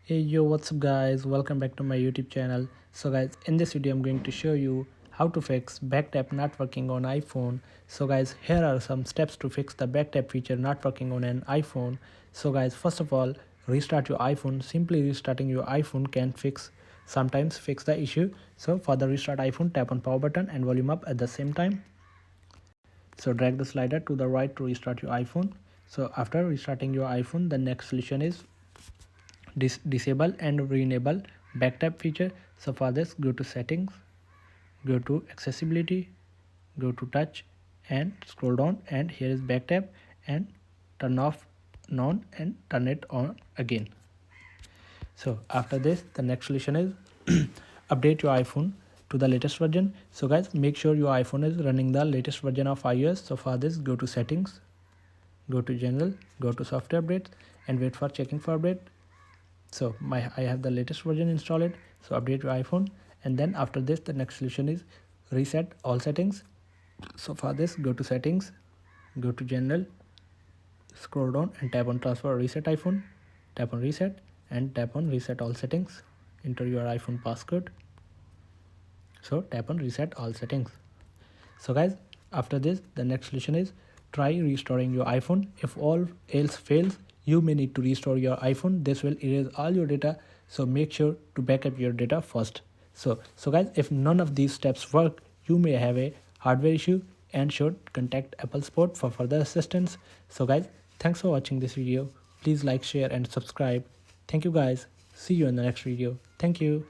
Hey yo, what's up guys? Welcome back to my YouTube channel. So guys, in this video I'm going to show you how to fix backtap not working on iPhone. So guys, here are some steps to fix the backtap feature not working on an iPhone. So guys, first of all, restart your iPhone. Simply restarting your iPhone can sometimes fix the issue. So for the restart iPhone, tap on power button and volume up at the same time. So drag the slider to the right to restart your iPhone. So after restarting your iPhone, the next solution is disable and re-enable backtap feature. So for this, go to settings, go to accessibility, go to touch and scroll down, and here is backtap, and turn off none and turn it on again. So after this, the next solution is update your iPhone to the latest version. So guys, make sure your iPhone is running the latest version of iOS. So for this, go to settings, go to general, go to software updates, and wait for checking for update. So I have the latest version installed. So update your iPhone, and then after this, the next solution is reset all settings. So for this, go to settings, go to general, scroll down and tap on transfer reset iPhone, tap on reset and tap on reset all settings. Enter your iPhone passcode. So tap on reset all settings. So guys, after this, the next solution is try restoring your iPhone. If all else fails, you may need to restore your iPhone. This will erase all your data. So make sure to backup your data first. So guys, if none of these steps work, you may have a hardware issue and should contact Apple support for further assistance. So guys, thanks for watching this video. Please like, share and subscribe. Thank you guys. See you in the next video. Thank you.